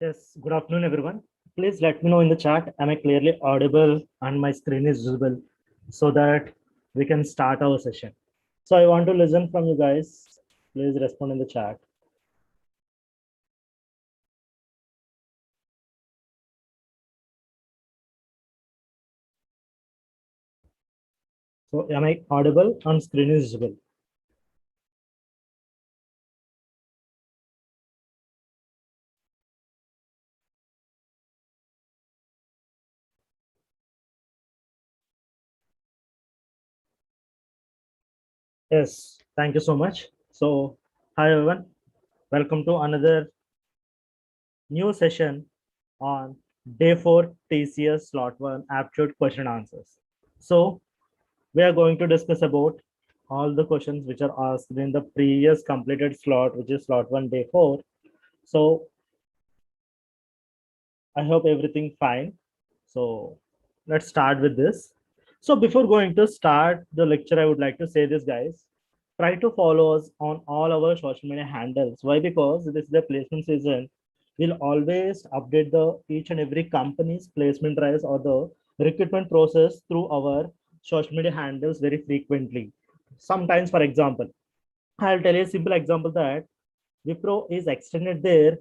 Yes, good afternoon, everyone. Please let me know in the chat, am I clearly audible and my screen is visible so that we can start our session. So I want to listen from you guys. Please respond in the chat. So am I audible and screen is visible? Yes, thank you so much. So hi everyone, welcome to another new session on day 4 TCS slot 1 aptitude question answers. So we are going to discuss about all the questions which are asked in the previous completed slot, which is slot 1 day 4. So I hope everything fine. So let's start with this. So before going to start the lecture, I would like to say this, guys. Try to follow us on all our social media handles. Why? Because this is the placement season. We'll always update the each and every company's placement drives or the recruitment process through our social media handles very frequently. Sometimes, for example, I'll tell you a simple example that Wipro is extended their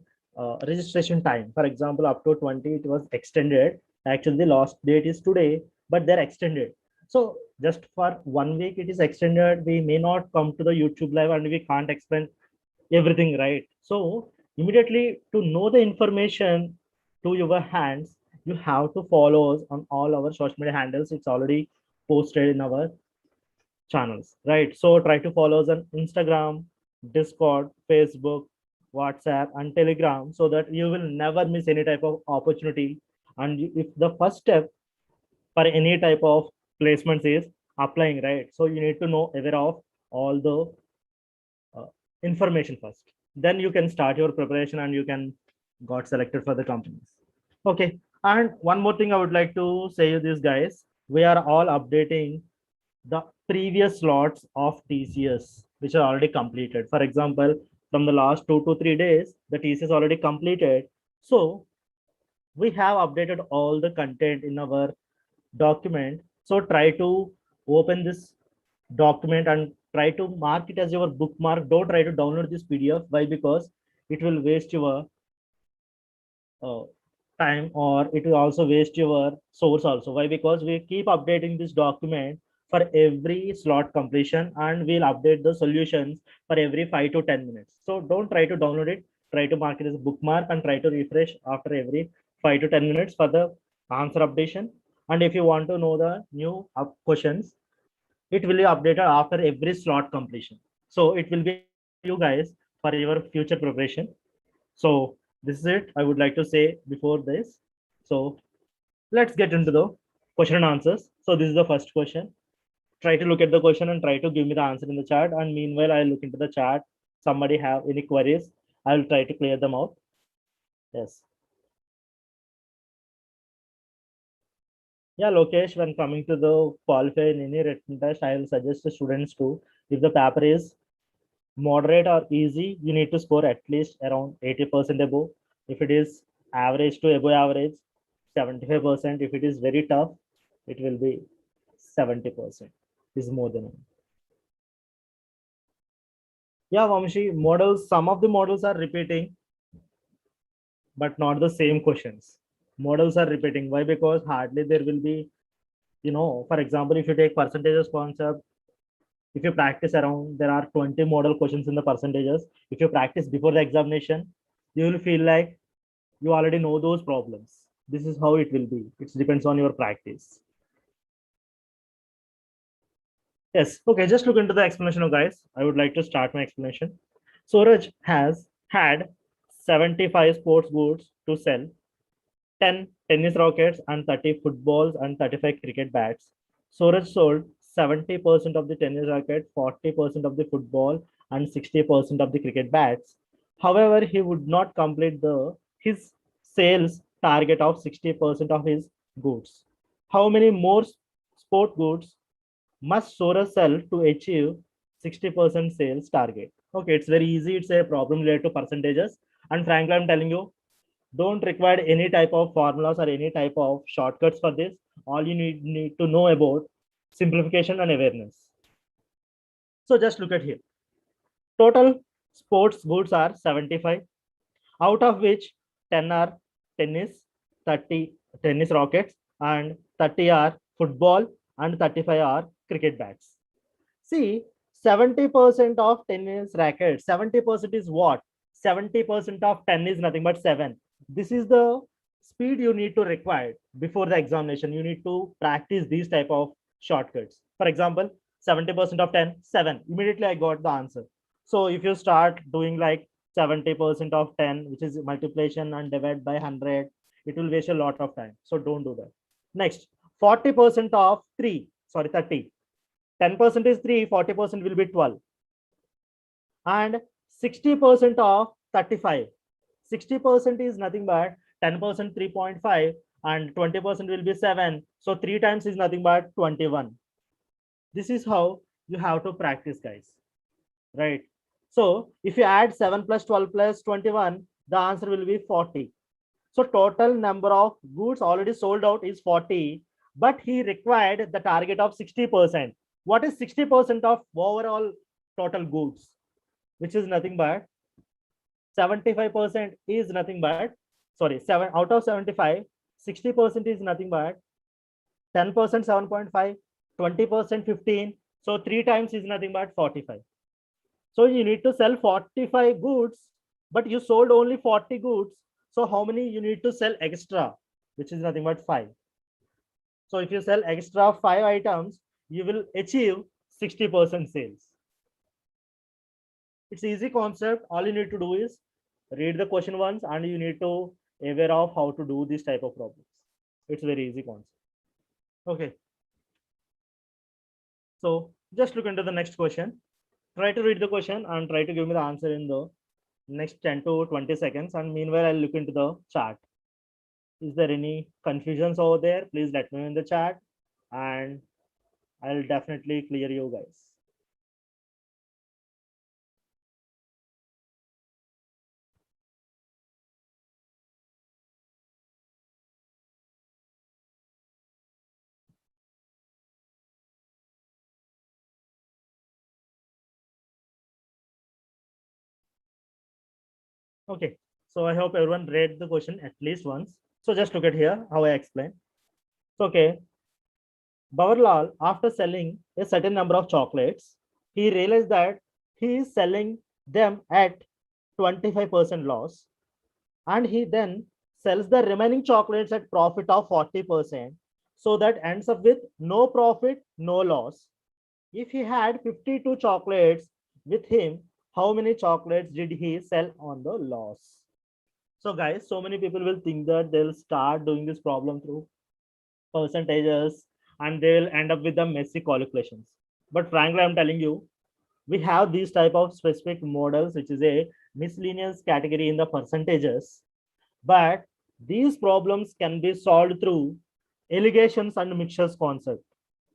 registration time. For example, up to 20, it was extended. Actually, the last date is today, but they're extended. So just for 1 week, it is extended. We may not come to the YouTube live and we can't explain everything, right? So immediately to know the information to your hands, you have to follow us on all our social media handles. It's already posted in our channels, right? So try to follow us on Instagram, Discord, Facebook, WhatsApp, and Telegram so that you will never miss any type of opportunity. And if the first step for any type of placements is applying, right? So you need to know aware of all the uh, information first. Then you can start your preparation and you can got selected for the companies. Okay. And one more thing I would like to say you this, guys. We are all updating the previous slots of TCS, which are already completed. For example, from the last 2 to 3 days, the TCS already completed. So we have updated all the content in our document. So try to open this document and try to mark it as your bookmark. Don't try to download this PDF. Why? Because it will waste your uh, time, or it will also waste your source also. Why? Because we keep updating this document for every slot completion and we'll update the solutions for every 5 to 10 minutes. So don't try to download it, try to mark it as a bookmark and try to refresh after every 5 to 10 minutes for the answer updation. And if you want to know the new questions, it will be updated after every slot completion. So it will be you guys for your future preparation. So this is it. I would like to say before this. So let's get into the question and answers. So this is the first question. Try to look at the question and try to give me the answer in the chat. And meanwhile, I'll look into the chat. Somebody have any queries? I'll try to clear them out. Yes. Yeah, Lokesh, when coming to the qualify in any written test, I will suggest the students to, if the paper is moderate or easy, you need to score at least around 80% above. If it is average to above average, 75%. If it is very tough, it will be 70%. Is more than enough. Yeah, Vamshi, models, some of the models are repeating, but not the same questions. Models are repeating. Why? Because hardly there will be, for example, if you take percentages concept, if you practice around, there are 20 model questions in the percentages. If you practice before the examination, you will feel like you already know those problems. This is how it will be. It depends on your practice. Yes. Okay. Just look into the explanation, guys. I would like to start my explanation. Suraj has had 75 sports goods to sell, 10 tennis rackets and 30 footballs and 35 cricket bats. Suraj sold 70% of the tennis racket, 40% of the football, and 60% of the cricket bats. However, he would not complete the his sales target of 60% of his goods. How many more sport goods must Suraj sell to achieve 60% sales target? Okay, it's very easy. It's a problem related to percentages. And frankly, I'm telling you, Don't require any type of formulas or any type of shortcuts for this. All you need to know about simplification and awareness. So just look at here. Total sports goods are 75, out of which 10 are tennis, 30 tennis rackets, and 30 are football, and 35 are cricket bats. See, 70% of tennis rackets, 70% is what? 70% of 10 is nothing but 7. This is the speed you need to require before the examination. You need to practice these type of shortcuts. For example, 70% of 10, 7. Immediately I got the answer. So if you start doing like 70% of 10, which is multiplication and divide by 100, it will waste a lot of time. So don't do that. Next, 40% of 3, sorry, 30. 10% is 3, 40% will be 12. And 60% of 35. 60% is nothing but 10% 3.5 and 20% will be 7. So 3 times is nothing but 21. This is how you have to practice, guys. Right? So if you add 7 plus 12 plus 21, the answer will be 40. So total number of goods already sold out is 40, but he required the target of 60%. What is 60% of overall total goods? Which is nothing but 75% is nothing but, sorry, 7 out of 75, 60% is nothing but 10% 7.5, 20% 15. So 3 times is nothing but 45. So you need to sell 45 goods, but you sold only 40 goods. So how many you need to sell extra, which is nothing but 5. So if you sell extra 5 items, you will achieve 60% sales. It's easy concept. All you need to do is read the question once and you need to aware of how to do this type of problems. It's very easy concept. Okay. So just look into the next question. Try to read the question and try to give me the answer in the next 10 to 20 seconds. And meanwhile, I'll look into the chat. Is there any confusions over there? Please let me know in the chat and I'll definitely clear you guys. Okay, so I hope everyone read the question at least once. So just look at here how I explain. Okay, Bawarlal, after selling a certain number of chocolates, he realized that he is selling them at 25% loss, and he then sells the remaining chocolates at profit of 40%. So that ends up with no profit, no loss. If he had 52 chocolates with him, how many chocolates did he sell on the loss? So guys, so many people will think that they'll start doing this problem through percentages and they will end up with the messy calculations. But frankly, I'm telling you, we have these type of specific models, which is a miscellaneous category in the percentages. But these problems can be solved through allegations and mixtures concept.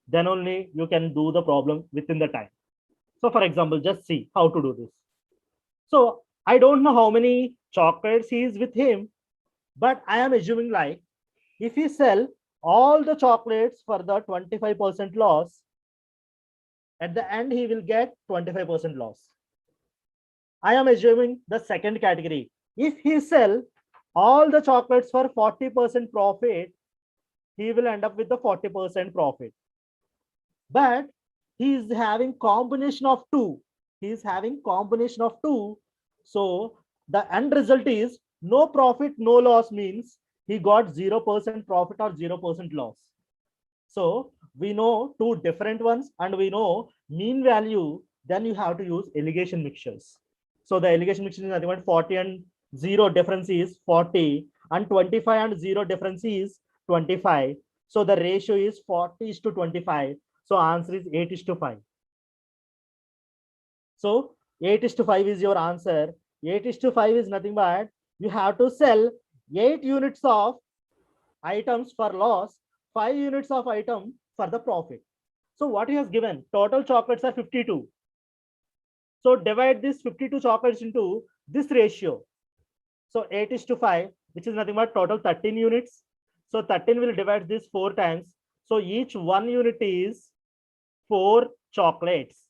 Then only you can do the problem within the time. So for example, just see how to do this. So I don't know how many chocolates he is with him, but I am assuming like if he sell all the chocolates for the 25% loss, at the end he will get 25% loss. I am assuming the second category. If he sell all the chocolates for 40% profit, he will end up with the 40% profit. But he is having combination of two. He is having combination of two. So the end result is no profit, no loss means he got 0% profit or 0% loss. So we know two different ones and we know mean value, then you have to use allegation mixtures. So the allegation mixture is nothing but 40 and 0 difference is 40 and 25 and 0 difference is 25. So the ratio is 40 is to 25. So answer is 8 is to 5. So 8 is to 5 is your answer. 8 is to 5 is nothing but you have to sell 8 units of items for loss, 5 units of item for the profit. So what he has given, total chocolates are 52. So divide this 52 chocolates into this ratio. So 8 is to 5. which is nothing but total 13 units. So 13 will divide this 4 times. So each 1 unit is 4 chocolates.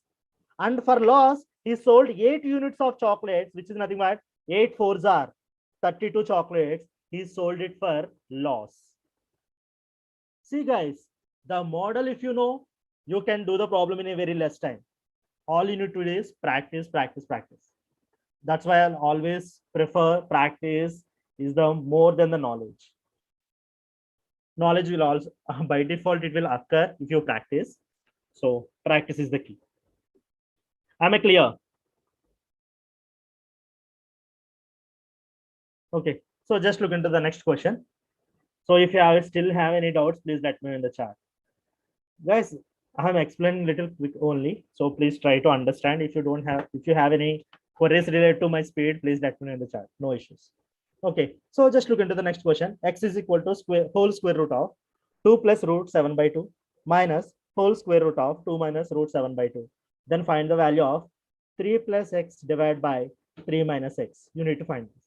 And for loss, he sold 8 units of chocolates, which is nothing but 8 fours are 32 chocolates. He sold it for loss. See, guys, the model, if you know, you can do the problem in a very less time. All you need to do is practice, practice, practice. That's why I'll always prefer practice is the more than the knowledge. Knowledge will also, by default, it will occur if you practice. So practice is the key. Am I clear? Okay. So just look into the next question. So if you still have any doubts, please let me know in the chat. Guys, I have explained little quick only. So please try to understand. If you have any queries related to my speed, please let me know in the chat. No issues. Okay. So just look into the next question. X is equal to whole square root of 2 plus root 7 by 2 minus whole square root of 2 minus root 7 by 2. Then find the value of 3 plus x divided by 3 minus x. You need to find this.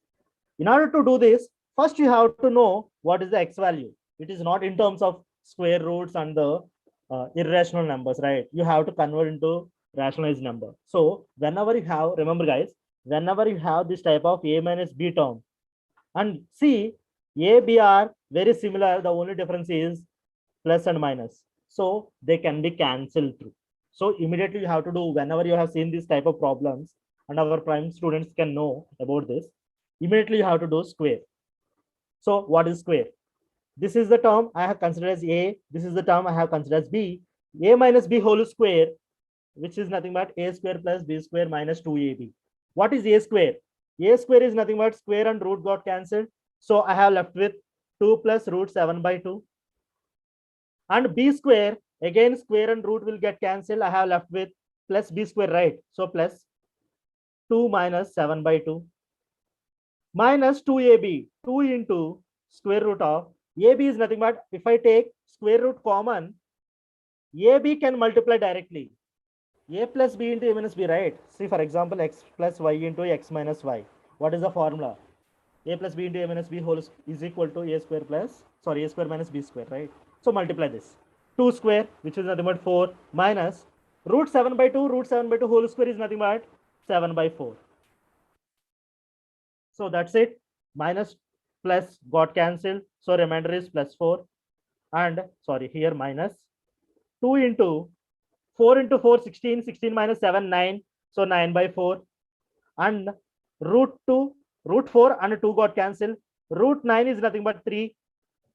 In order to do this, first you have to know what is the x value. It is not in terms of square roots and the irrational numbers, right? You have to convert into rationalized number. So whenever you have, remember guys, whenever you have this type of a minus b term, and see, a, b are very similar. The only difference is plus and minus. So they can be cancelled through. So immediately you have to do, whenever you have seen this type of problems, and our prime students can know about this, immediately you have to do square. So what is square? This is the term I have considered as a. This is the term I have considered as b. A minus b whole square, which is nothing but a square plus b square minus 2ab. What is a square? A square is nothing but square and root got cancelled. So I have left with 2 plus root 7 by 2. And b square, again square and root will get cancelled. I have left with plus b square, right? So plus 2 minus 7 by 2 minus 2ab. 2 into square root of ab is nothing but, if I take square root common, ab can multiply directly. A plus b into a minus b, right? See, for example, x plus y into x minus y. What is the formula? A plus b into a minus b whole is equal to a square plus, sorry, a square minus b square, right? So multiply this. 2 square, which is nothing but 4, minus root 7 by 2. Root 7 by 2 whole square is nothing but 7 by 4. So that's it. Minus plus got cancelled. So remainder is plus 4. And sorry, here minus 2 into 4 into 4, 16. 16 minus 7, 9. So 9 by 4. And root 2, root 4 and 2 got cancelled. Root 9 is nothing but 3.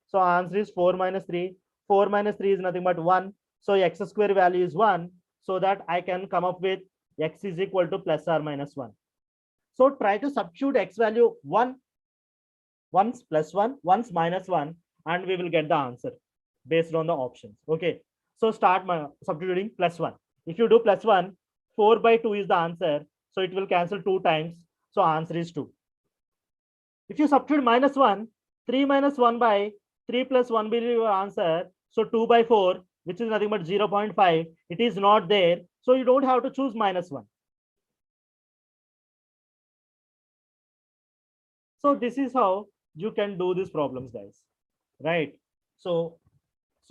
So answer is 4 minus 3. 4 minus 3 is nothing but 1. So x square value is 1. So that I can come up with x is equal to plus or minus 1. So try to substitute x value 1, once plus 1, once minus 1, and we will get the answer based on the options. Okay. So start substituting plus 1. If you do plus 1, 4 by 2 is the answer. So it will cancel 2 times. So answer is 2. If you substitute minus 1, 3 minus 1 by 3 plus 1 will be your answer. So 2 by 4, which is nothing but 0.5. It is not there. So you don't have to choose minus 1. So this is how you can do these problems, guys. Right? So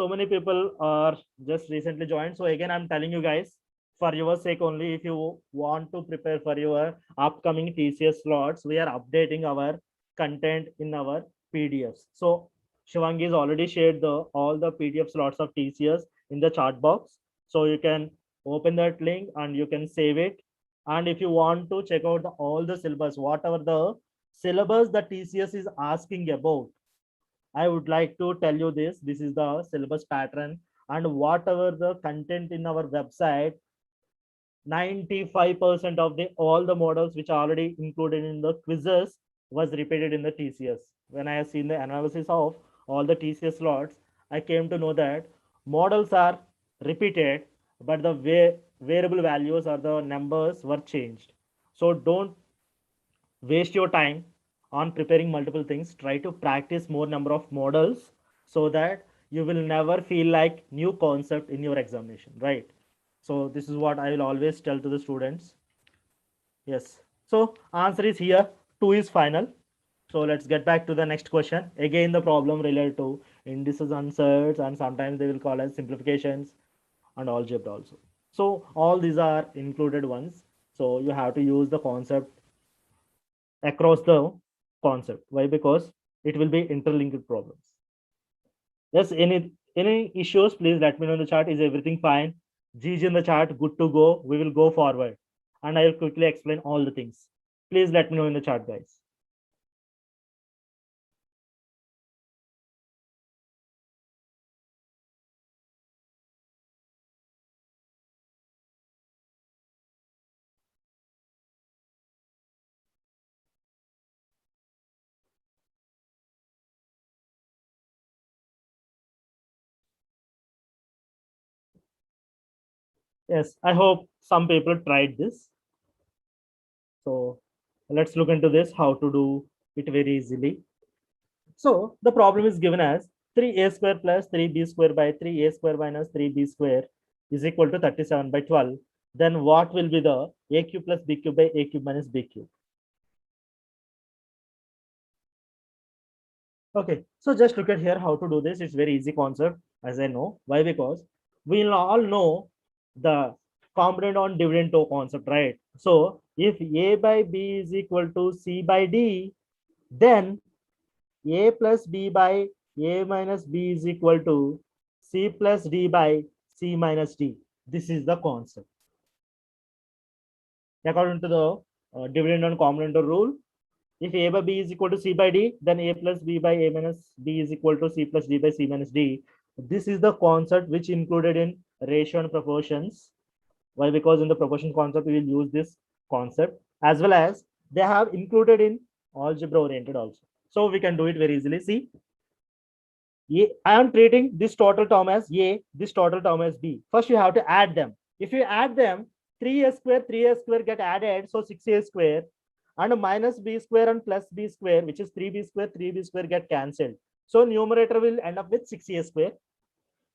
many people are just recently joined. So again, I'm telling you guys, for your sake only, if you want to prepare for your upcoming TCS slots, we are updating our content in our PDFs. So Shivangi has already shared all the PDF slots of TCS in the chat box. So you can open that link and you can save it. And if you want to check out all the syllabus, whatever the syllabus that TCS is asking about, I would like to tell you this. This is the syllabus pattern, and whatever the content in our website, 95% of all the models which are already included in the quizzes was repeated in the TCS. When I have seen the analysis of all the TCS slots, I came to know that models are repeated, but the variable values or the numbers were changed. So don't waste your time on preparing multiple things. Try to practice more number of models so that you will never feel like new concept in your examination, right? So this is what I will always tell to the students. Yes. So answer is here. 2 is final. So let's get back to the next question. Again, the problem related to indices, answers, and sometimes they will call as simplifications and algebra also. So all these are included ones. So you have to use the concept across the concept. Why? Because it will be interlinked problems. Yes, any issues, please let me know in the chat. Is everything fine? G's in the chat, good to go. We will go forward. And I will quickly explain all the things. Please let me know in the chat, guys. Yes, I hope some people tried this. So let's look into this, how to do it very easily. So the problem is given as 3a square plus 3b square by 3a square minus 3b square is equal to 37 by 12. Then what will be the a cube plus b cube by a cube minus b cube? Okay, so just look at here how to do this. It's very easy concept, as I know. Why? Because we all know the component on dividend to concept, right? So if a by b is equal to c by d, then a plus b by a minus b is equal to c plus d by c minus d. This is the concept. According to the dividend on combinator rule, if a by b is equal to c by d, then a plus b by a minus b is equal to c plus d by c minus d. This is the concept which included in ratio and proportions. Why? Because in the proportion concept, we will use this concept, as well as they have included in algebra oriented also. So we can do it very easily. See, I am treating this total term as A, this total term as B. First, you have to add them. If you add them, 3a square get added, so 6a square, and minus b square and plus b square, which is 3b square get cancelled. So numerator will end up with 6a square.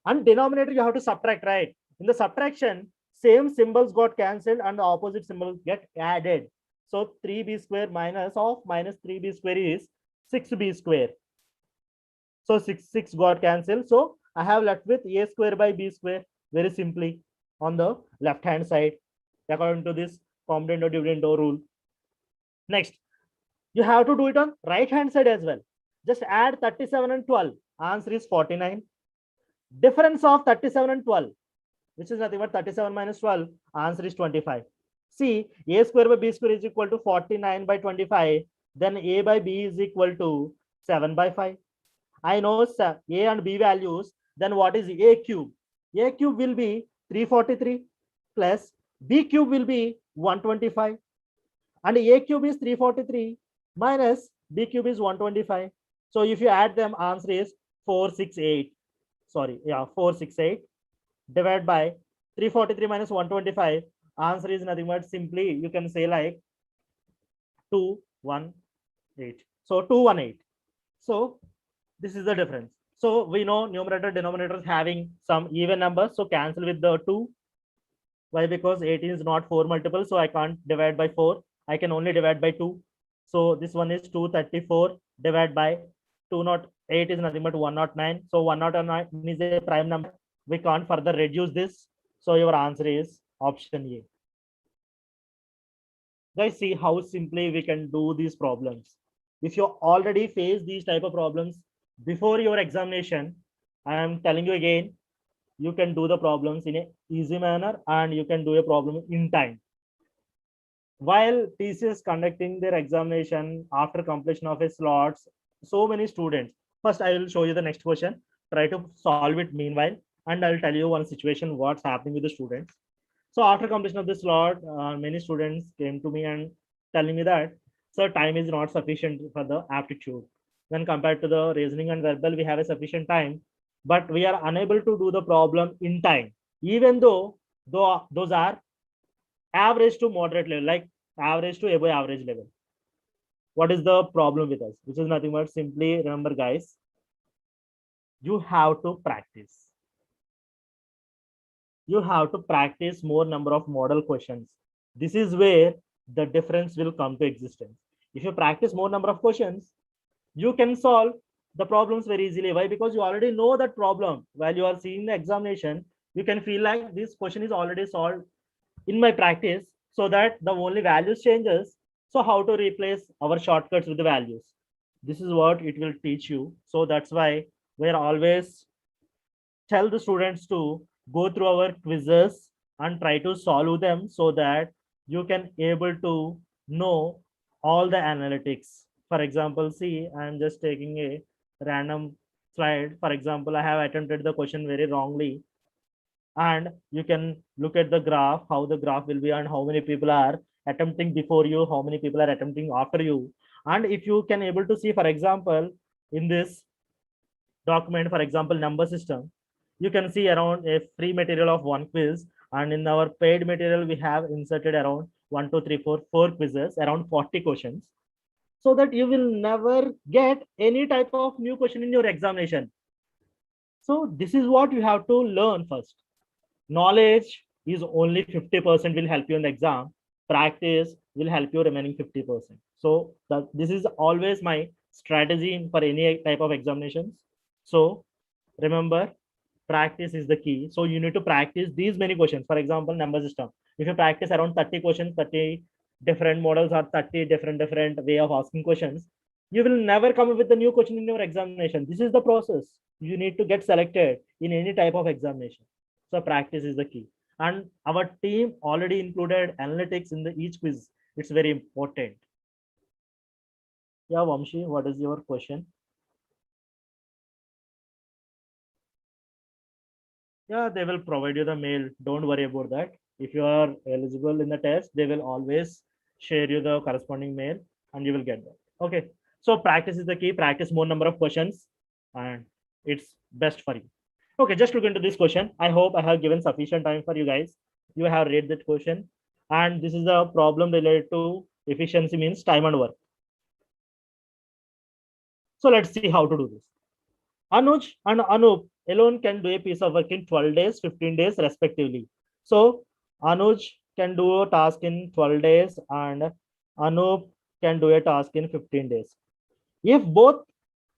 And denominator, you have to subtract, right? In the subtraction, same symbols got cancelled and the opposite symbols get added. So 3b square minus of minus 3b square is 6b square. So 6 got cancelled. So I have left with a square by b square very simply on the left hand side according to this component or dividend or rule. Next, you have to do it on right hand side as well. Just add 37 and 12. Answer is 49. Difference of 37 and 12, which is nothing but 37 minus 12. Answer is 25. See, a square by b square is equal to 49 by 25. Then a by b is equal to 7 by 5. I know a and b values. Then what is a cube? A cube will be 343 plus b cube will be 125. And a cube is 343 minus b cube is 125. So if you add them, answer is 468. Sorry, yeah, 468 divided by 343 minus 125. Answer is nothing but simply you can say like 218. So 218. So this is the difference. So we know numerator denominator is having some even numbers. So cancel with the 2. Why? Because 18 is not 4 multiple. So I can't divide by 4. I can only divide by 2. So this one is 234 divided by 208 is nothing but 109. So 109 is a prime number. We can't further reduce this. So your answer is option A. Guys, see how simply we can do these problems. If you already face these type of problems before your examination, I am telling you again, you can do the problems in an easy manner and you can do a problem in time. While TCS conducting their examination after completion of a slots, so many students. First, I will show you the next question. Try to solve it meanwhile, and I'll tell you one situation what's happening with the students. So after completion of this slot, many students came to me and telling me that, sir, time is not sufficient for the aptitude. When compared to the reasoning and verbal, we have a sufficient time, but we are unable to do the problem in time, even though those are average to moderate level, like average to above average level. What is the problem with us? Which is nothing but simply remember, guys, you have to practice. You have to practice more number of model questions. This is where the difference will come to existence. If you practice more number of questions, You can solve the problems very easily. Why? Because you already know that problem. While you are seeing the examination, you can feel like this question is already solved in my practice, so that the only values changes. So how to replace our shortcuts with the values? This is what it will teach you. So that's why we're always tell the students to go through our quizzes and try to solve them, so that you can able to know all the analytics. For example, see, I'm just taking a random slide. For example, I have attempted the question very wrongly, and you can look at the graph, how the graph will be, and how many people are attempting before you, how many people are attempting after you. And if you can able to see, for example, in this document, for example, number system, you can see around a free material of one quiz, and in our paid material we have inserted around 1 2 3 4 quizzes, around 40 questions, so that you will never get any type of new question in your examination. So this is what you have to learn first. Knowledge is only 50% will help you in the exam. Practice will help you remaining 50%. So this is always my strategy for any type of examinations. So remember, practice is the key. So you need to practice these many questions. For example, number system. If you practice around 30 questions, 30 different models, or 30 different way of asking questions, you will never come up with a new question in your examination. This is the process. You need to get selected in any type of examination. So practice is the key. And our team already included analytics in the each quiz. It's very important. Yeah, Vamshi, what is your question? Yeah, they will provide you the mail. Don't worry about that. If you are eligible in the test, they will always share you the corresponding mail, and you will get that. Okay. So practice is the key. Practice more number of questions, and it's best for you. Okay, just look into this question. I hope I have given sufficient time for you guys. You have read that question. And this is the problem related to efficiency, means time and work. So let's see how to do this. Anuj and Anup alone can do a piece of work in 12 days, 15 days, respectively. So Anuj can do a task in 12 days, and Anup can do a task in 15 days. If both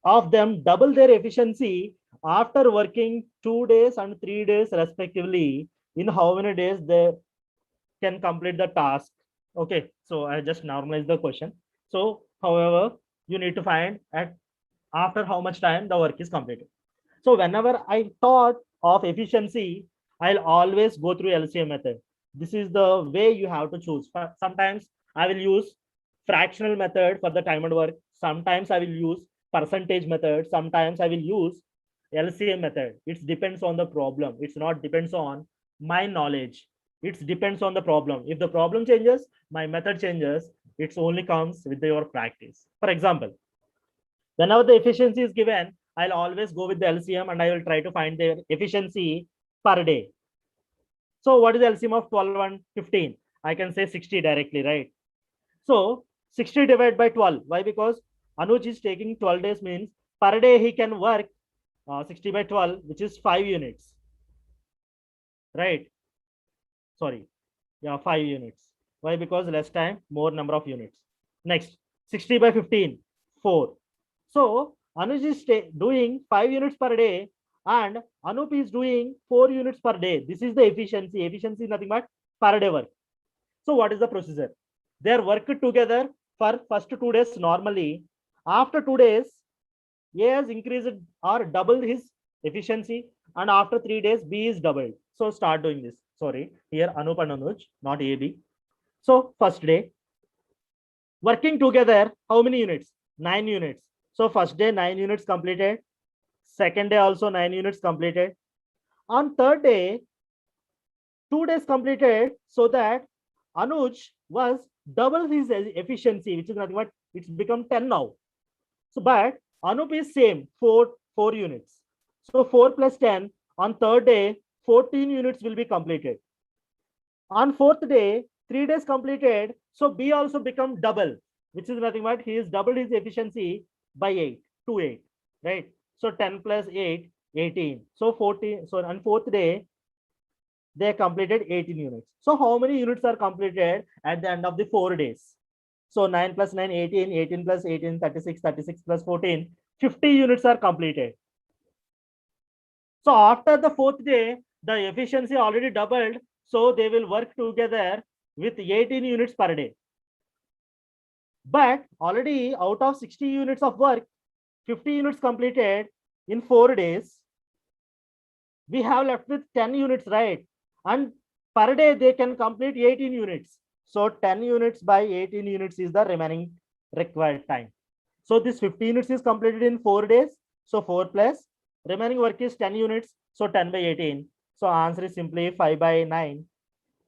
of them double their efficiency after working 2 days and 3 days, respectively, in how many days they can complete the task? Okay, so I just normalize the question. So, however, you need to find at after how much time the work is completed. So whenever I thought of efficiency, I'll always go through LCM method. This is the way you have to choose. Sometimes I will use fractional method for the time and work. Sometimes I will use percentage method. Sometimes I will use LCM method. It depends on the problem. It's not depends on my knowledge. It depends on the problem. If the problem changes, my method changes. It only comes with your practice. For example, whenever the efficiency is given, I'll always go with the LCM, and I will try to find the efficiency per day. So what is the LCM of 12 and 15? I can say 60 directly, right? So 60 divided by 12. Why? Because Anuj is taking 12 days, means per day he can work 60 by 12, which is 5 units, right? Sorry. Yeah, 5 units. Why? Because less time, more number of units. Next, 60 by 15, 4. So Anuj is doing 5 units per day, and Anup is doing 4 units per day. This is the efficiency. Efficiency is nothing but per day work. So what is the procedure? They are worked together for first 2 days normally. After 2 days, A has increased or doubled his efficiency, and after 3 days, B is doubled. So start doing this. Sorry, here Anup and Anuj, not AB. So first day, working together, how many units? 9 units. So first day, 9 units completed. Second day also 9 units completed. On third day, 2 days completed, so that Anuj was double his efficiency, which is nothing but it's become 10 now. So but Anup is same, 4 units. So 4 plus 10, on third day, 14 units will be completed. On fourth day, 3 days completed. So B also become double, which is nothing but he is doubled his efficiency by 8 to 8, right? So 10 plus 8, 18. So 14. So on fourth day, they completed 18 units. So how many units are completed at the end of the 4 days? So 9 plus 9, 18, 18 plus 18, 36, 36 plus 14, 50 units are completed. So after the fourth day, the efficiency already doubled. So they will work together with 18 units per day. But already out of 60 units of work, 50 units completed in 4 days. We have left with 10 units, right? And per day they can complete 18 units. So 10 units by 18 units is the remaining required time. So this 50 units is completed in 4 days. So 4 plus remaining work is 10 units. So 10 by 18. So answer is simply 5 by 9.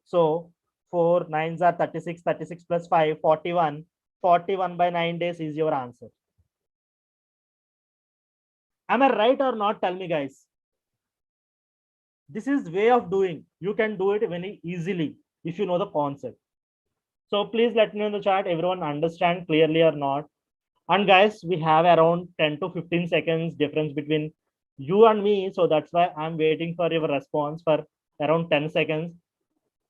So 4 nines are 36, 36 plus 5, 41. 41 by 9 days is your answer. Am I right or not? Tell me, guys. This is way of doing. You can do it very easily if you know the concept. So please let me know in the chat, everyone understand clearly or not. And guys, we have around 10 to 15 seconds difference between you and me. So that's why I'm waiting for your response for around 10 seconds.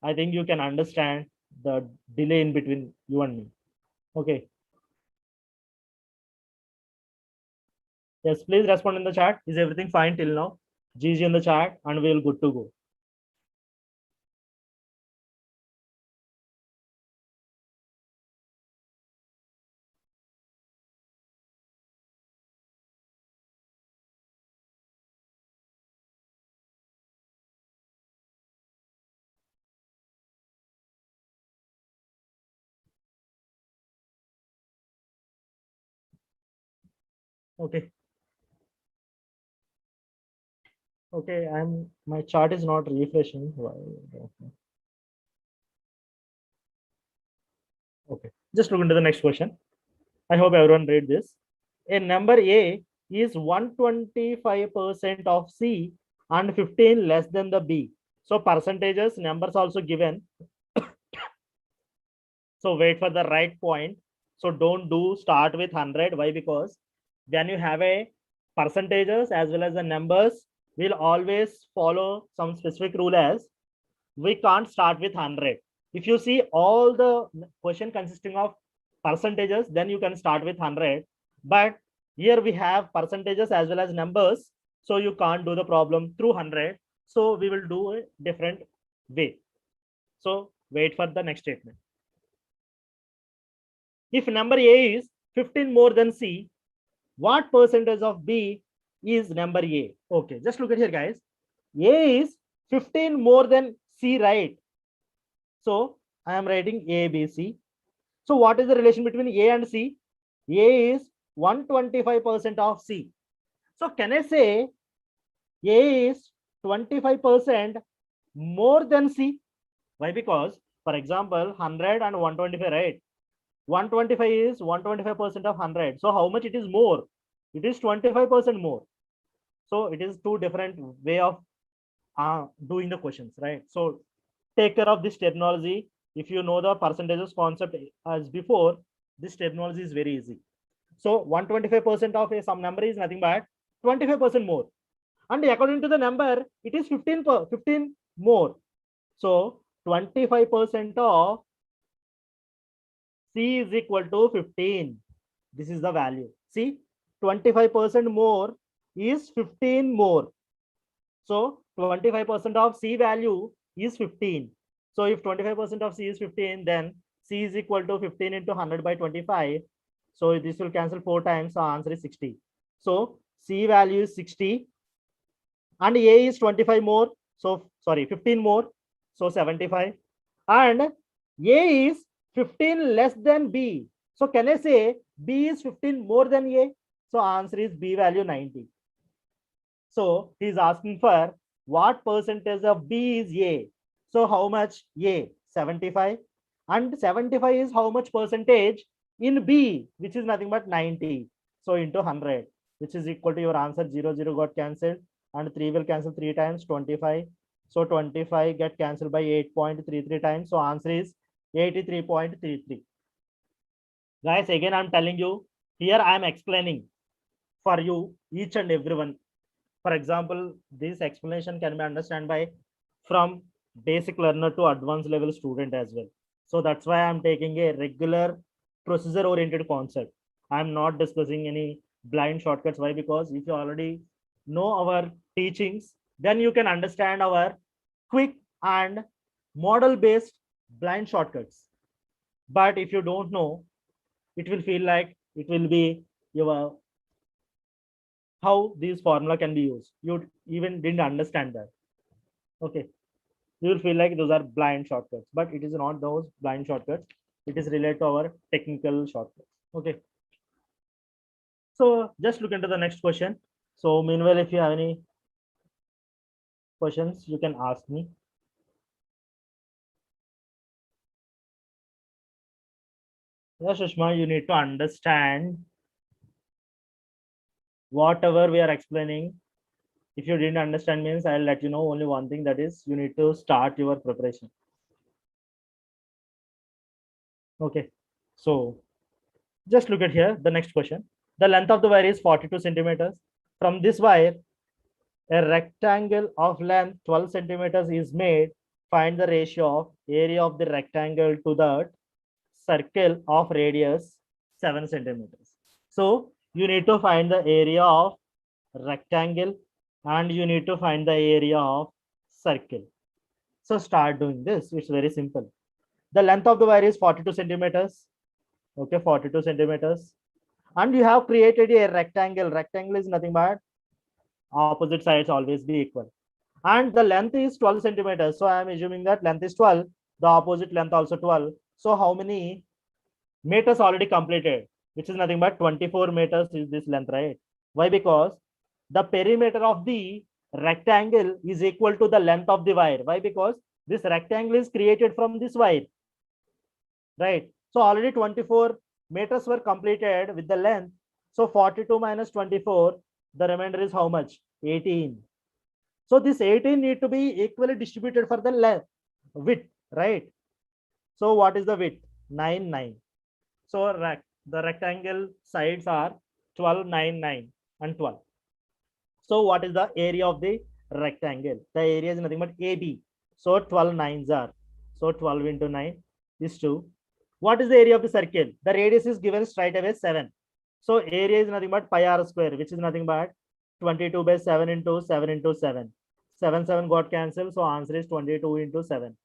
I think you can understand the delay in between you and me. Okay. Yes, please respond in the chat. Is everything fine till now? GG in the chat and we'll good to go. Okay. Okay, my chart is not refreshing. Why? Okay, just look into the next question. I hope everyone read this. A number A is 125% of C and 15 less than the B. So percentages, numbers also given. So wait for the right point. So don't do start with 100. Why? Because when you have a percentages as well as the numbers, we'll always follow some specific rule as we can't start with 100. If you see all the question consisting of percentages, then you can start with 100. But here we have percentages as well as numbers. So you can't do the problem through 100. So we will do a different way. So wait for the next statement. If number A is 15 more than C, what percentage of B is number A? Okay, just look at here, guys. A is 15 more than C, right? So I am writing A, B, C. So what is the relation between A and C? A is 125% of C. So can I say A is 25% more than C? Why? Because, for example, 100 and 125, right? 125 is 125% of 100. So how much it is more? It is 25% more. So it is two different way of doing the questions, right? So take care of this terminology. If you know the percentages concept as before, this terminology is very easy. So 125% of a some number is nothing but 25% more. And according to the number, it is 15 more. So 25% of C is equal to 15. This is the value. See, 25% more is 15 more. So 25% of C value is 15. So if 25% of C is 15, then C is equal to 15 into 100 by 25. So this will cancel 4 times. So answer is 60. So C value is 60 and A is 25 more. So sorry, 15 more. So 75. And A is 15 less than B. So can I say B is 15 more than A? So answer is B value 90. So he's asking for what percentage of B is A. So how much A? 75. And 75 is how much percentage in B, which is nothing but 90. So into 100, which is equal to your answer. 0, 0 got cancelled and 3 will cancel 3 times, 25. So 25 get cancelled by 8.33 times. So answer is 83.33. Guys, again, I'm telling you, here I'm explaining for you, each and everyone. For example, this explanation can be understood by from basic learner to advanced level student as well. So that's why I'm taking a regular procedure oriented concept. I'm not discussing any blind shortcuts. Why? Because if you already know our teachings, then you can understand our quick and model based blind shortcuts. But if you don't know, it will feel like it will be your how these formula can be used. You even didn't understand that. Okay. You will feel like those are blind shortcuts, but it is not those blind shortcuts. It is related to our technical shortcuts. Okay. So just look into the next question. So meanwhile, if you have any questions, you can ask me. Yeah, Sushma, you need to understand whatever we are explaining. If you didn't understand means I'll let you know only one thing, that is you need to start your preparation. Okay. So just look at here the next question. The length of the wire is 42 centimeters. From this wire, a rectangle of length 12 centimeters is made. Find the ratio of area of the rectangle to the circle of radius 7 centimeters. So you need to find the area of rectangle and you need to find the area of circle. So start doing this. It's very simple. The length of the wire is 42 centimeters. Okay, 42 centimeters. And you have created a rectangle. Rectangle is nothing but opposite sides always be equal. And the length is 12 centimeters. So I am assuming that length is 12. The opposite length also 12. So how many meters already completed? Which is nothing but 24 meters is this length, right? Why? Because the perimeter of the rectangle is equal to the length of the wire. Why? Because this rectangle is created from this wire, right? So already 24 meters were completed with the length. So 42 minus 24, the remainder is how much? 18. So this 18 need to be equally distributed for the length, width, right? So what is the width? 9, 9. So the rectangle sides are 12, 9, 9 and 12. So what is the area of the rectangle? The area is nothing but AB. So 12 nines are. So 12 into 9 is 2. What is the area of the circle? The radius is given straight away 7. So area is nothing but pi r square, which is nothing but 22 by 7 into 7 into 7. 7, 7 got cancelled. So answer is 22 into 7.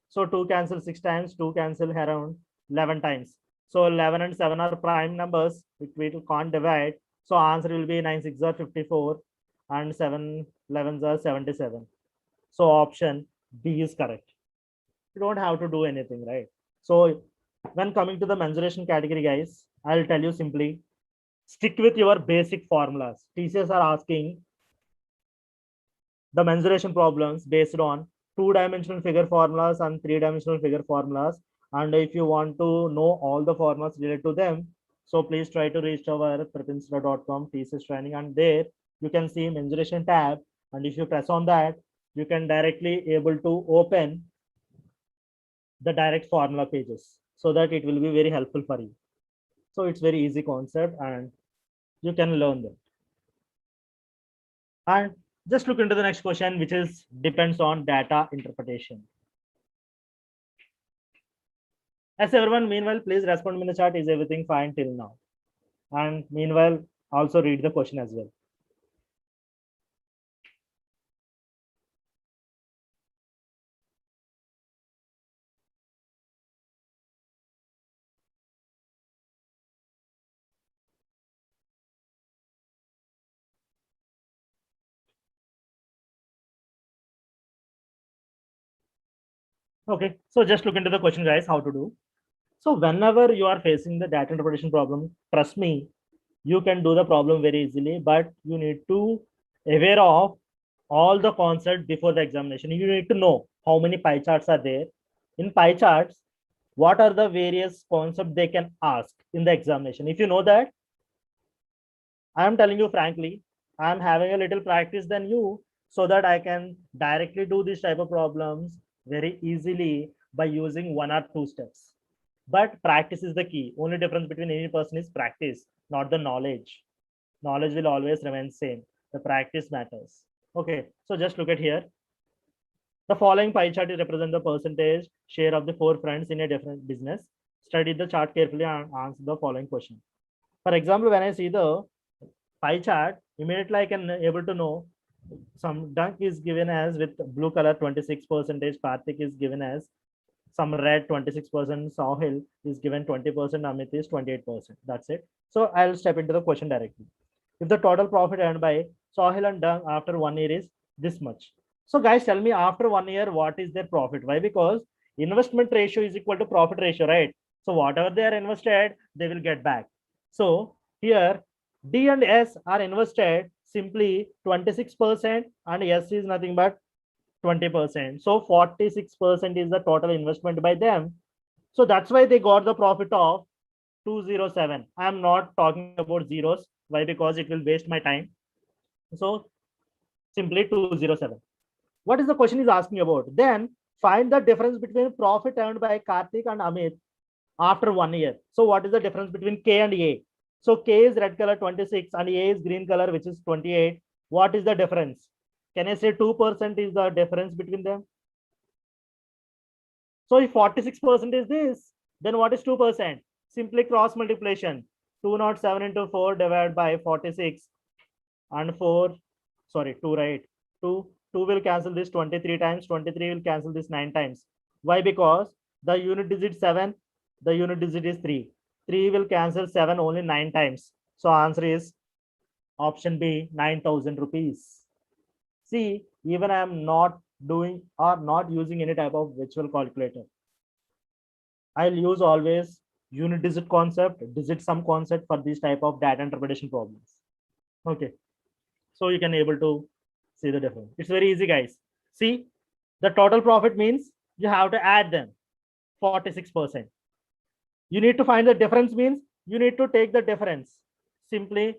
So 2 cancel 6 times, 2 cancel around 11 times. So 11 and 7 are prime numbers, which we can't divide. So answer will be 9 6 are 54 and 7 11s are 77. So option B is correct. You don't have to do anything, right? So when coming to the mensuration category, guys, I'll tell you simply, stick with your basic formulas. TCS are asking the mensuration problems based on two-dimensional figure formulas and three-dimensional figure formulas. And if you want to know all the formulas related to them, so please try to reach our prepinsta.com TCS training, and there you can see mensuration tab. And if you press on that, you can directly able to open the direct formula pages so that it will be very helpful for you. So it's very easy concept and you can learn them. And just look into the next question, which is depends on data interpretation. As everyone, meanwhile, please respond in the chat. Is everything fine till now? And meanwhile, also read the question as well. Okay, so just look into the question, guys, how to do. So whenever you are facing the data interpretation problem, trust me, you can do the problem very easily, but you need to aware of all the concepts before the examination. You need to know how many pie charts are there. In pie charts, what are the various concepts they can ask in the examination. If you know that, I am telling you frankly, I am having a little practice than you, so that I can directly do this type of problems very easily by using one or two steps. But practice is the key. Only difference between any person is practice, not the knowledge. Knowledge will always remain same. The practice matters. Okay, so just look at here. The following pie chart represents the percentage share of the four friends in a different business. Study the chart carefully and answer the following question. For example, when I see the pie chart, immediately I can able to know some Dunk is given as with blue color 26%, Karthik is given as some red 26%, Sahil is given 20%, Amit is 28%. That's it. So I'll step into the question directly. If the total profit earned by Sahil and Dunk after 1 year is this much. So guys, tell me after 1 year, what is their profit? Why? Because investment ratio is equal to profit ratio, right? So whatever they are invested, they will get back. So here D and S are invested simply 26% and S is nothing but 20%. So 46% is the total investment by them. So that's why they got the profit of 207. I'm not talking about zeros. Why? Because it will waste my time. So simply 207. What is the question is asking about? Then find the difference between profit earned by Karthik and Amit after 1 year. So what is the difference between K and A? So K is red color 26 and A is green color, which is 28. What is the difference? Can I say 2% is the difference between them? So if 46% is this, then what is 2%? Simply cross multiplication. 207 into 4 divided by 46 and 4, sorry, 2, right? 2 will cancel this 23 times, 23 will cancel this 9 times. Why? Because the unit digit 7, the unit digit is 3. 3 will cancel 7 only 9 times. So answer is option B, 9,000 rupees. See, even I am not doing or not using any type of virtual calculator. I'll use always unit digit concept, digit sum concept for this type of data interpretation problems. Okay. So you can able to see the difference. It's very easy, guys. See, the total profit means you have to add them 46%. You need to find the difference means you need to take the difference. Simply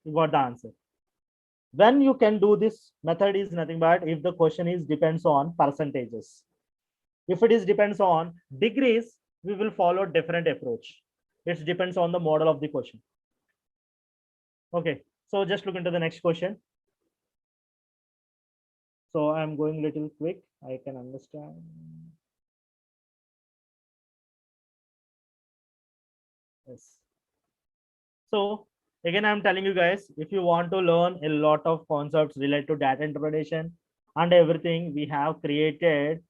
you got the answer. When you can do this method is nothing but if the question is depends on percentages. If it is depends on degrees, we will follow different approach. It depends on the model of the question. Okay, so just look into the next question. So I'm going a little quick. I can understand. Yes. So again, I'm telling you guys, if you want to learn a lot of concepts related to data interpretation and everything, we have created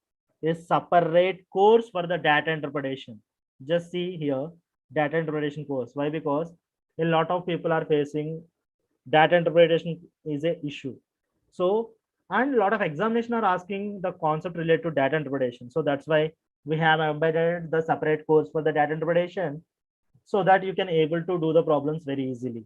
a separate course for the data interpretation. Just see here, data interpretation course. Why? Because a lot of people are facing data interpretation is a issue. So, and a lot of examination are asking the concept related to data interpretation. So that's why we have embedded the separate course for the data interpretation so that you can able to do the problems very easily.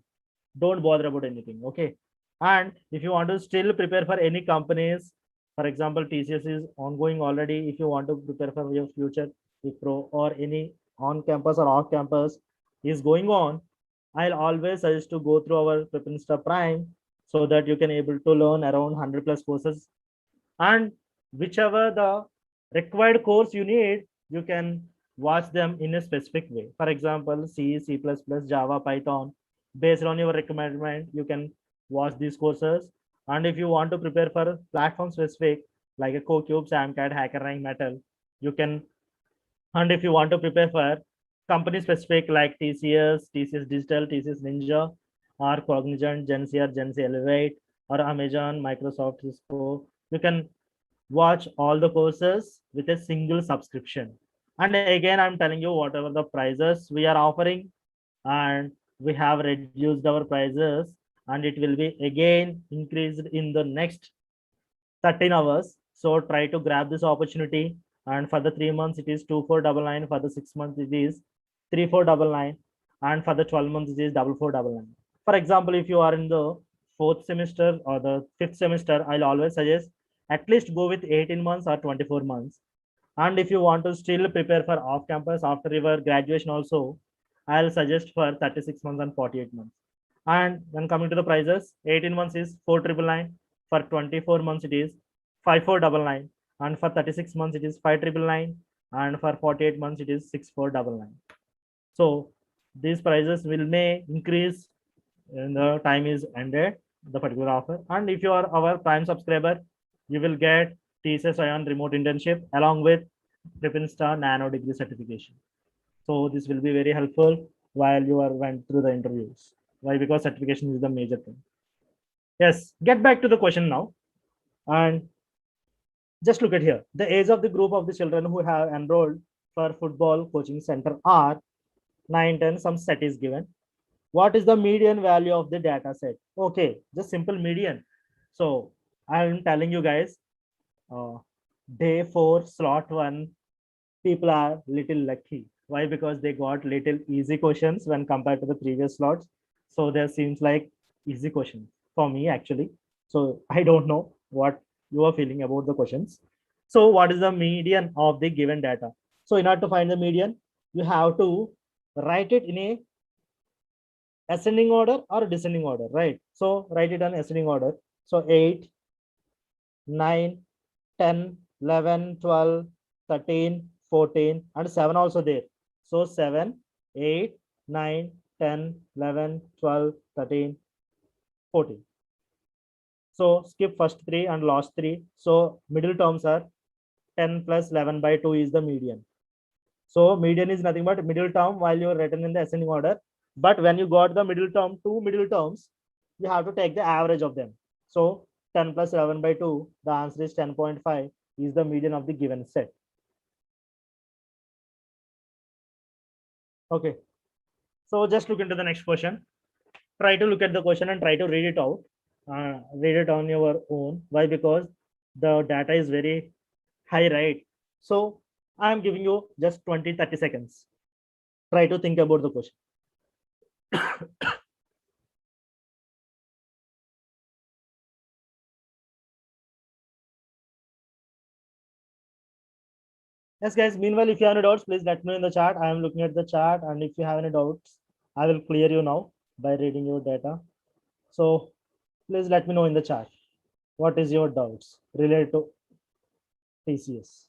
Don't bother about anything. Okay. And if you want to still prepare for any companies, for example, TCS is ongoing already. If you want to prepare for your future Wipro or any on campus or off campus is going on, I'll always suggest to go through our Prepinsta Prime so that you can able to learn around 100 plus courses, and whichever the required course you need, you can watch them in a specific way. For example, C, C++, Java, Python. Based on your requirement, you can watch these courses. And if you want to prepare for platform specific, like a CoCube, SamCAD, HackerRank, Metal, you can. And if you want to prepare for company specific like TCS, TCS Digital, TCS Ninja, or Cognizant, Gency, or Gency Elevate, or Amazon, Microsoft, Cisco, you can watch all the courses with a single subscription. And again, I'm telling you, whatever the prices we are offering, and we have reduced our prices, and it will be again increased in the next 13 hours. So try to grab this opportunity. And for the 3 months, it is 2499. For the 6 months, it is 3499. And for the 12 months, it is 4499. For example, if you are in the fourth semester or the fifth semester, I'll always suggest at least go with 18 months or 24 months. And if you want to still prepare for off campus after your graduation also, I'll suggest for 36 months and 48 months. And when coming to the prices, 18 months is 4999. For 24 months, it is 5499. And for 36 months, it is 5999. And for 48 months, it is 6499. So these prices will may increase when the time is ended, the particular offer. And if you are our Prime subscriber, you will get TCS Ion remote internship along with Prepinsta Nano degree certification. So this will be very helpful while you are went through the interviews. Why? Because certification is the major thing. Yes, get back to the question now. And just look at here. The age of the group of the children who have enrolled for football coaching center are 9, 10, some set is given. What is the median value of the data set? Okay, just simple median. So I'm telling you guys, uh, day 4, slot 1, people are little lucky. Why? Because they got little easy questions when compared to the previous slots. So there seems like easy questions for me actually. So I don't know what you are feeling about the questions. So what is the median of the given data? So in order to find the median, you have to write it in a ascending order or descending order, right? So write it on ascending order. So 8, 9, 10, 11, 12, 13, 14, and 7 also there. So 7, 8, 9, 10, 11, 12, 13, 14. So skip first 3 and last 3. So middle terms are 10 plus 11 by 2 is the median. So median is nothing but middle term while you're written in the ascending order. But when you got the middle term, two middle terms, you have to take the average of them. So 10 plus 11 by 2, the answer is 10.5 is the median of the given set. Okay. So just look into the next question. Try to look at the question and try to read it out. Read it on your own. Why? Because the data is very high, right? So I'm giving you just 20-30 seconds. Try to think about the question. Yes, guys. Meanwhile, if you have any doubts, please let me know in the chat. I am looking at the chat, and if you have any doubts, I will clear you now by reading your data. So please let me know in the chat. What is your doubts related to TCS?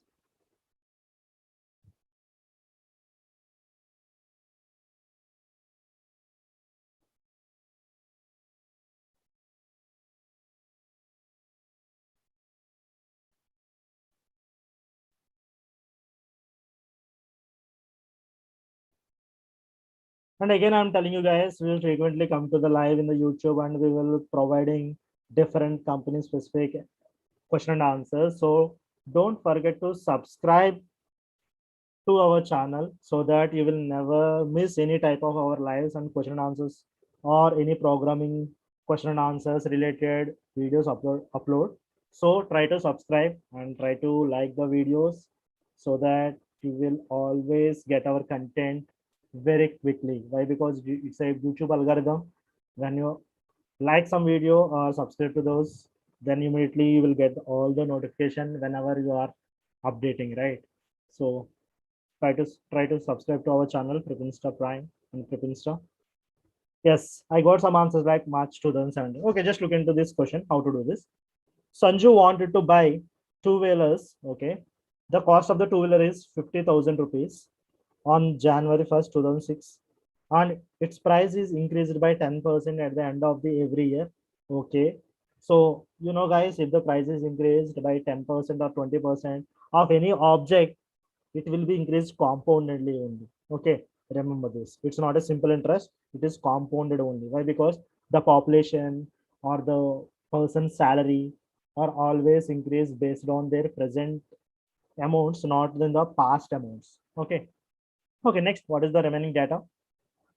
And again, I'm telling you guys, we will frequently come to the live in the YouTube, and we will providing different company specific question and answers. So don't forget to subscribe to our channel so that you will never miss any type of our lives and question and answers or any programming question and answers related videos upload. So try to subscribe and try to like the videos so that you will always get our content very quickly. Why? Because it's a YouTube algorithm. When you like some video or subscribe to those, then immediately you will get all the notification whenever you are updating, right? So try to subscribe to our channel, Pripinsta Prime and Pripinsta. Yes, I got some answers like March 2017. Okay, just look into this question, how to do this. Sanju wanted to buy two-wheelers. Okay, the cost of the two-wheeler is 50,000 rupees on January 1st, 2006, and its price is increased by 10% at the end of the every year. Okay, so you know, guys, if the price is increased by 10% or 20% of any object, it will be increased compoundedly only. Okay, remember this, it's not a simple interest, it is compounded only. Why? Because the population or the person's salary are always increased based on their present amounts, not in the past amounts. Okay. Okay, next, what is the remaining data?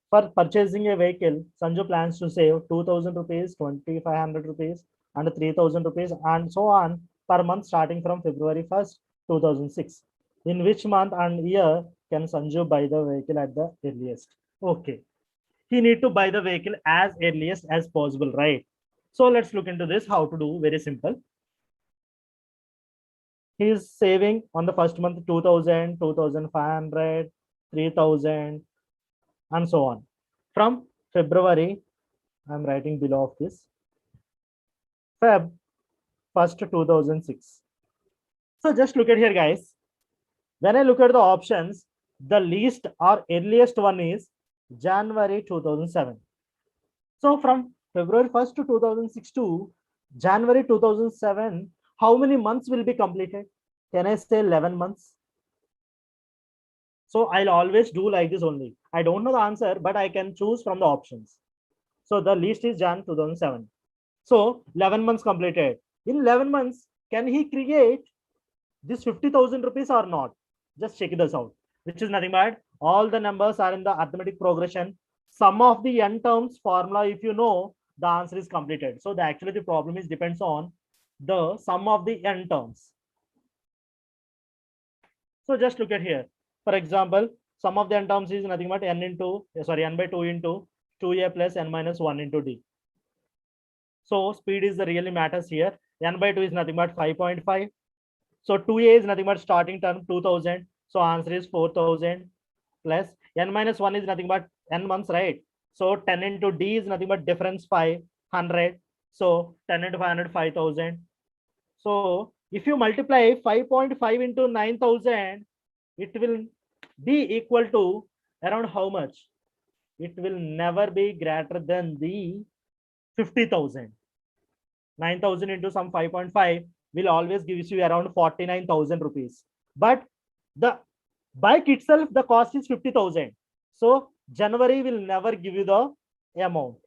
For purchasing a vehicle, Sanju plans to save 2,000 rupees, 2,500 rupees, and 3,000 rupees, and so on per month starting from February 1st, 2006. In which month and year can Sanju buy the vehicle at the earliest? Okay. He need to buy the vehicle as earliest as possible, right? So let's look into this, how to do, very simple. He is saving on the first month 2,000, 2,500, 3,000, and so on. From February, I'm writing below of this, Feb 1st, 2006. So just look at here, guys. When I look at the options, the least or earliest one is January 2007. So from February 1st to 2006 to January 2007, how many months will be completed? Can I say 11 months? So I'll always do like this only. I don't know the answer, but I can choose from the options. So the least is Jan 2007. So 11 months completed. In 11 months, can he create this 50,000 rupees or not? Just check this out, which is nothing but all the numbers are in the arithmetic progression. Sum of the n terms formula, if you know, the answer is completed. So actually the problem is depends on the sum of the n terms. So just look at here. For example, sum of the n terms is nothing but n by 2 into 2a plus n minus 1 into d. So speed is the really matters here. N by 2 is nothing but 5.5. So 2a is nothing but starting term 2000. So answer is 4000 plus n minus 1 is nothing but n months, right? So 10 into d is nothing but difference 500. So 10 into 500, 5000. So if you multiply 5.5 into 9000, it will be equal to around how much? It will never be greater than the 50,000. 9,000 into some 5.5 will always gives you around 49,000 rupees. But the bike itself, the cost is 50,000. So January will never give you the amount.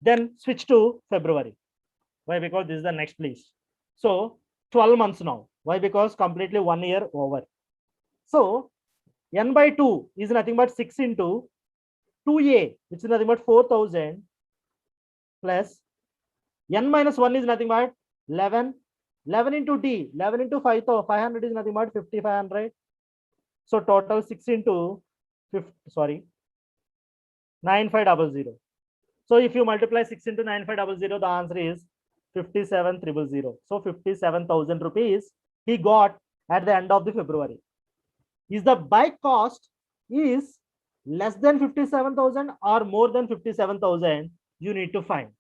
Then switch to February. Why? Because this is the next list. So 12 months now. Why? Because completely 1 year over. So n by 2 is nothing but 6 into 2a, which is nothing but 4,000 plus n minus 1 is nothing but 11. 11 into d, 11 into 500 is nothing but 5,500. So total 6 into 9500. So if you multiply 6 into 9500, the answer is 57,000. So 57,000 rupees he got at the end of the February. Is the bike cost is less than 57,000 or more than 57,000? You need to find.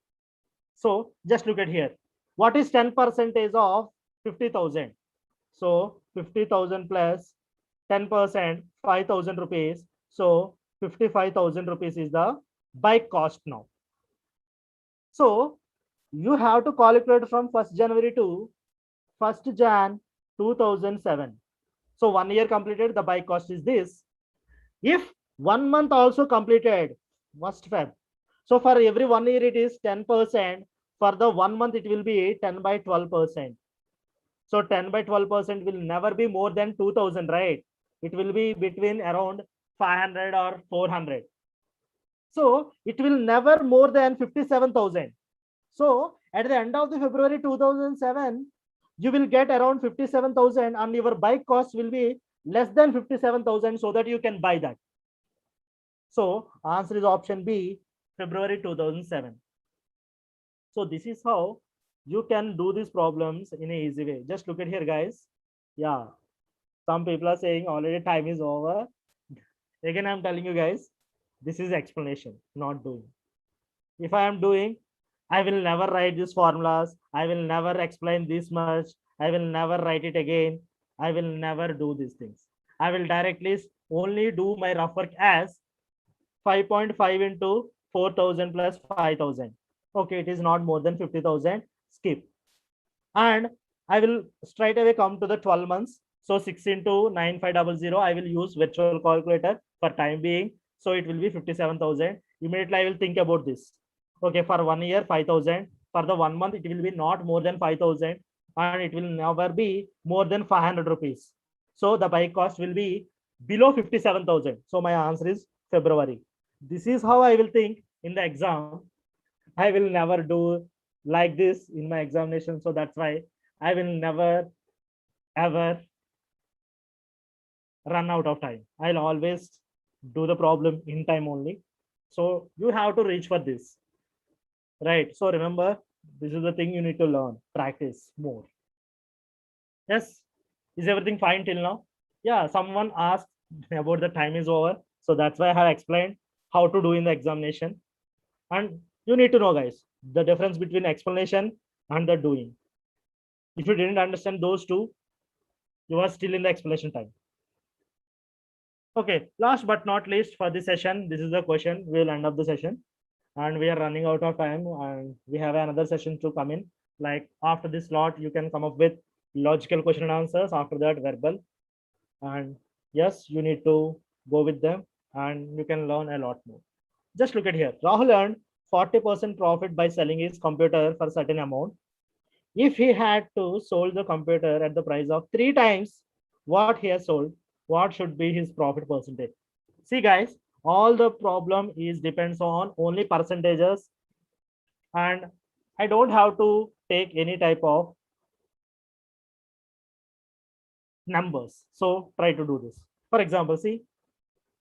So just look at here. What is 10% of 50,000? So 50,000 plus 10%, 5,000 rupees. So 55,000 rupees is the bike cost now. So you have to calculate from 1st January to 1st Jan 2007. So 1 year completed, the bike cost is this. If 1 month also completed, 1st Feb. So for every 1 year it is 10%. For the 1 month it will be 10 by 12%. So 10 by 12% will never be more than 2000, right? It will be between around 500 or 400. So it will never more than 57,000. So at the end of the February 2007, you will get around 57,000 and your bike cost will be less than 57,000 so that you can buy that. So answer is option B, February 2007. So this is how you can do these problems in an easy way. Just look at here, guys. Yeah, some people are saying already time is over. Again, I'm telling you guys, this is explanation, not doing. If I am doing, I will never write these formulas. I will never explain this much. I will never write it again. I will never do these things. I will directly only do my rough work as 5.5 into 4,000 plus 5,000. Okay, it is not more than 50,000. Skip. And I will straight away come to the 12 months. So 6 into 9500, I will use virtual calculator for time being. So it will be 57,000. Immediately I will think about this. Okay, for 1 year, 5,000. For the 1 month, it will be not more than 5,000. And it will never be more than 500 rupees. So the bike cost will be below 57,000. So my answer is February. This is how I will think in the exam. I will never do like this in my examination. So that's why I will never ever run out of time. I'll always do the problem in time only. So you have to reach for this. Right. So remember, this is the thing you need to learn, practice more. Yes. Is everything fine till now? Yeah. Someone asked about the time is over. So that's why I have explained how to do in the examination. And you need to know, guys, the difference between explanation and the doing. If you didn't understand those two, you are still in the explanation time. Okay, last but not least for this session, this is the question. We will end up the session and we are running out of time and we have another session to come in. Like after this slot, you can come up with logical question and answers. After that, verbal. And yes, you need to go with them and you can learn a lot more. Just look at here. Rahul earned 40% profit by selling his computer for a certain amount. If he had to sold the computer at the price of 3 times what he has sold, what should be his profit percentage? See guys, all the problem is depends on only percentages, and I don't have to take any type of numbers. So try to do this. For example, see,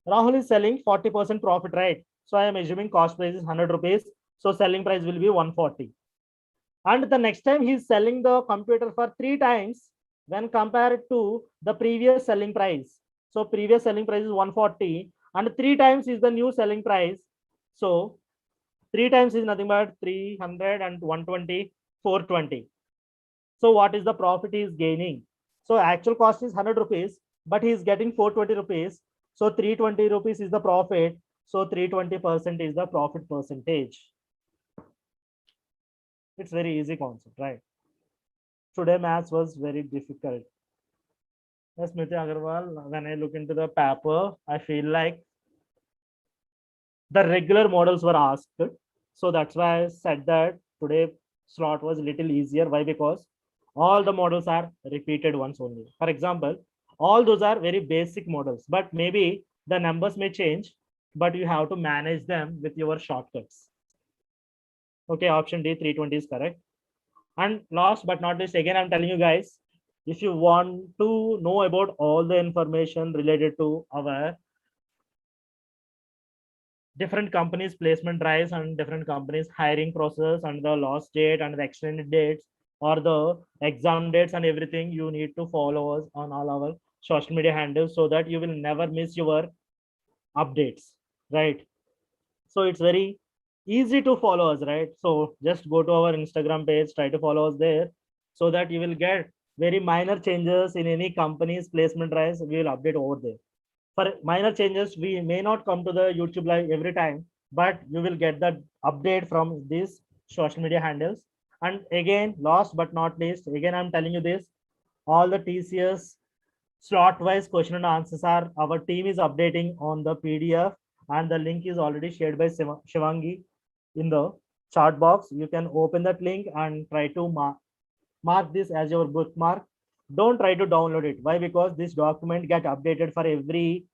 Rahul is selling 40% profit, right? So I am assuming cost price is 100 rupees. So selling price will be 140. And the next time he's selling the computer for 3 times when compared to the previous selling price. So previous selling price is 140 and 3 times is the new selling price. So 3 times is nothing but 300 and 120, 420. So what is the profit he is gaining? So actual cost is 100 rupees, but he is getting 420 rupees. So 320 rupees is the profit. So 320% is the profit percentage. It's very easy concept, right? Today maths was very difficult. Yes, Smriti Agarwal, when I look into the paper, I feel like the regular models were asked. So that's why I said that today slot was little easier. Why? Because all the models are repeated once only. For example, all those are very basic models, but maybe the numbers may change, but you have to manage them with your shortcuts. Okay, option D, 320 is correct. And last but not least, again, I'm telling you guys, if you want to know about all the information related to our different companies placement drives and different companies hiring process and the last date and the extended dates or the exam dates and everything, you need to follow us on all our social media handles so that you will never miss your updates, right? So it's very easy to follow us, right? So just go to our Instagram page, try to follow us there so that you will get very minor changes in any company's placement drives. We will update over there. For minor changes, we may not come to the YouTube live every time, but you will get the update from these social media handles. And again, last but not least, again, I'm telling you this, all the TCS slot wise question and answers are our team is updating on the PDF, and the link is already shared by Shivangi in the chat box. You can open that link and try to mark this as your bookmark. Don't try to download it. Why? Because this document get updated for every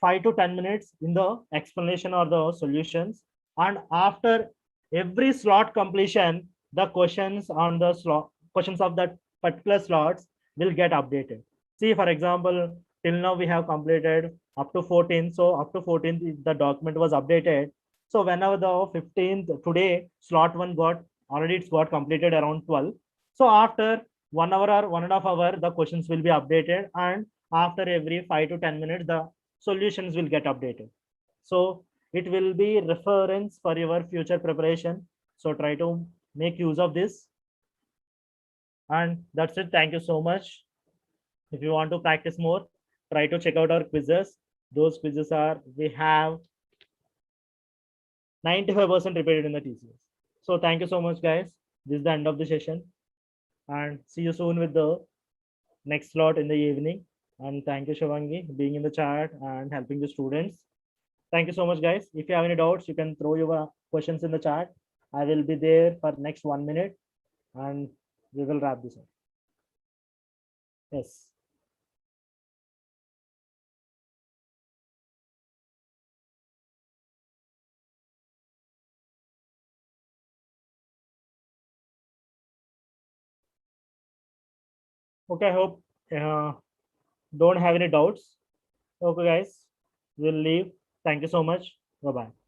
5 to 10 minutes in the explanation or the solutions. And after every slot completion, the questions on the slot, questions of that particular slots will get updated. See, for example, till now we have completed up to 14. So up to 14th, the document was updated. So whenever the 15th, today slot one got already, it's got completed around 12. So after 1 hour or 1.5 hours, the questions will be updated. And after every 5 to 10 minutes, the solutions will get updated. So it will be reference for your future preparation. So try to make use of this. And that's it. Thank you so much. If you want to practice more, try to check out our quizzes. Those quizzes are, we have 95% repeated in the TCS. So thank you so much, guys. This is the end of the session. And see you soon with the next slot in the evening. And thank you, Shivangi, being in the chat and helping the students. Thank you so much, guys. If you have any doubts, you can throw your questions in the chat. I will be there for next 1 minute and we will wrap this up. Yes. Okay, I hope don't have any doubts. Okay, guys, we'll leave. Thank you so much. Bye-bye.